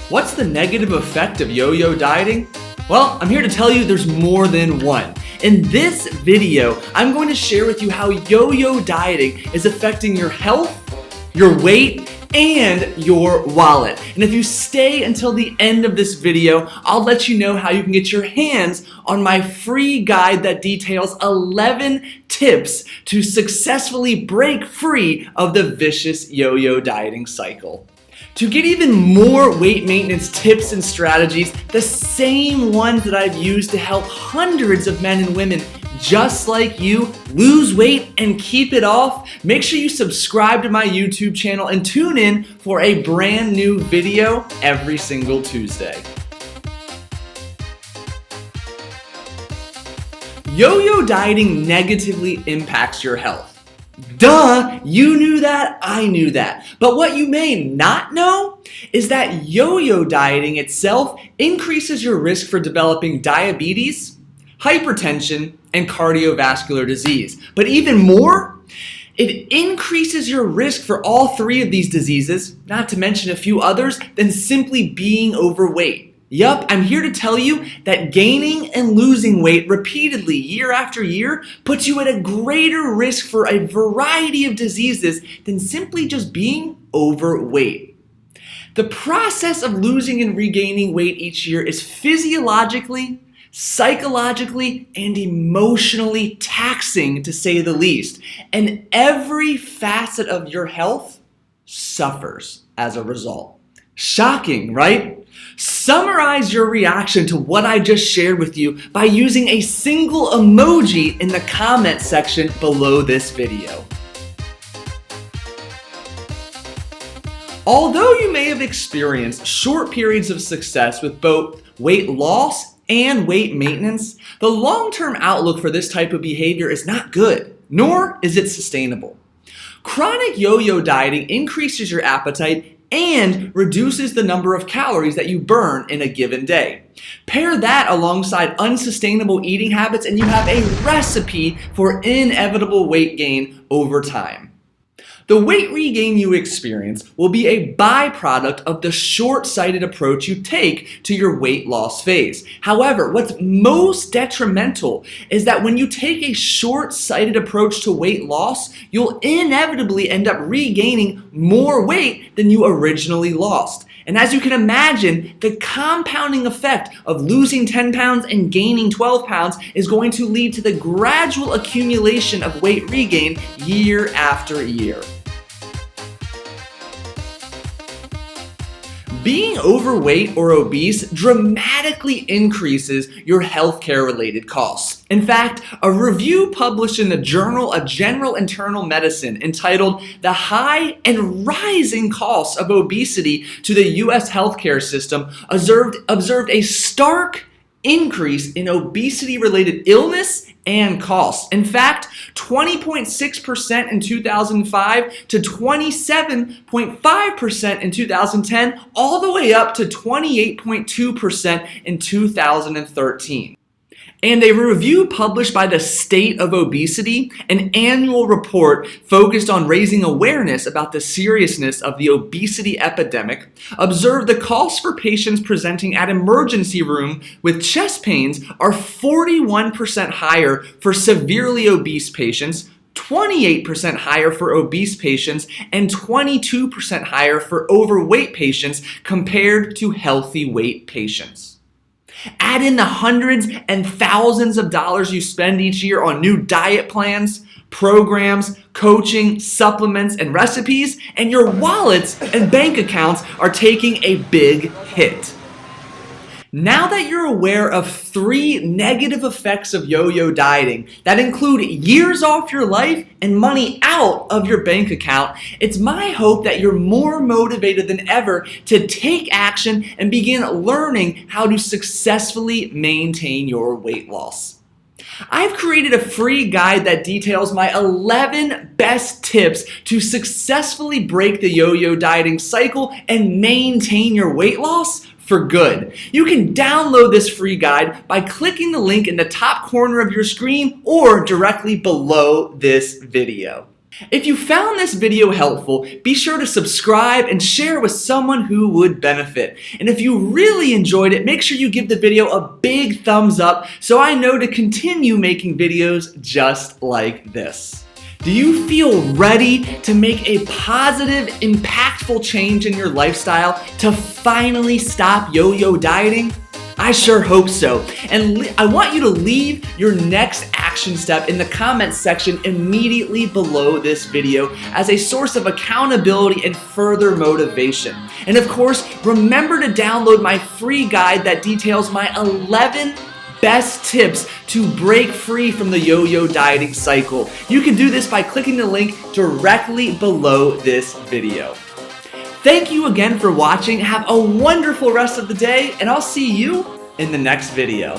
What's the negative effect of yo-yo dieting? Well, I'm here to tell you there's more than one. In this video, I'm going to share with you how yo-yo dieting is affecting your health, your weight, and your wallet. And if you stay until the end of this video, I'll let you know how you can get your hands on my free guide that details 11 tips to successfully break free of the vicious yo-yo dieting cycle. To get even more weight maintenance tips and strategies, the same ones that I've used to help hundreds of men and women just like you lose weight and keep it off, make sure you subscribe to my YouTube channel and tune in for a brand new video every single Tuesday. Yo-yo dieting negatively impacts your health. Duh, you knew that, I knew that. But what you may not know is that yo-yo dieting itself increases your risk for developing diabetes, hypertension, and cardiovascular disease. But even more, it increases your risk for all three of these diseases, not to mention a few others, than simply being overweight. Yup, I'm here to tell you that gaining and losing weight repeatedly year after year puts you at a greater risk for a variety of diseases than simply just being overweight. The process of losing and regaining weight each year is physiologically, psychologically, and emotionally taxing, to say the least. And every facet of your health suffers as a result. Shocking, right? Summarize your reaction to what I just shared with you by using a single emoji in the comment section below this video. Although you may have experienced short periods of success with both weight loss and weight maintenance, the long-term outlook for this type of behavior is not good, nor is it sustainable. Chronic yo-yo dieting increases your appetite and reduces the number of calories that you burn in a given day. Pair that alongside unsustainable eating habits and you have a recipe for inevitable weight gain over time. The weight regain you experience will be a byproduct of the short-sighted approach you take to your weight loss phase. However, what's most detrimental is that when you take a short-sighted approach to weight loss, you'll inevitably end up regaining more weight than you originally lost. And as you can imagine, the compounding effect of losing 10 pounds and gaining 12 pounds is going to lead to the gradual accumulation of weight regain year after year. Being overweight or obese dramatically increases your healthcare-related costs. In fact, a review published in the Journal of General Internal Medicine entitled "The High and Rising Costs of Obesity to the U.S. Healthcare System" observed a stark increase in obesity-related illness and costs. In fact, 20.6% in 2005 to 27.5% in 2010, all the way up to 28.2% in 2013. And a review published by the State of Obesity, an annual report focused on raising awareness about the seriousness of the obesity epidemic, observed the costs for patients presenting at emergency room with chest pains are 41% higher for severely obese patients, 28% higher for obese patients, and 22% higher for overweight patients compared to healthy weight patients. Add in the hundreds and thousands of dollars you spend each year on new diet plans, programs, coaching, supplements, and recipes, and your wallets and bank accounts are taking a big hit. Now that you're aware of 3 negative effects of yo-yo dieting that include years off your life and money out of your bank account, it's my hope that you're more motivated than ever to take action and begin learning how to successfully maintain your weight loss. I've created a free guide that details my 11 best tips to successfully break the yo-yo dieting cycle and maintain your weight loss for good. You can download this free guide by clicking the link in the top corner of your screen or directly below this video. If you found this video helpful, be sure to subscribe and share it with someone who would benefit. And if you really enjoyed it, make sure you give the video a big thumbs up so I know to continue making videos just like this. Do you feel ready to make a positive, impactful change in your lifestyle to finally stop yo-yo dieting? I sure hope so. And I want you to leave your next action step in the comments section immediately below this video as a source of accountability and further motivation. And of course, remember to download my free guide that details my 11 best tips to break free from the yo-yo dieting cycle. You can do this by clicking the link directly below this video. Thank you again for watching. Have a wonderful rest of the day, and I'll see you in the next video.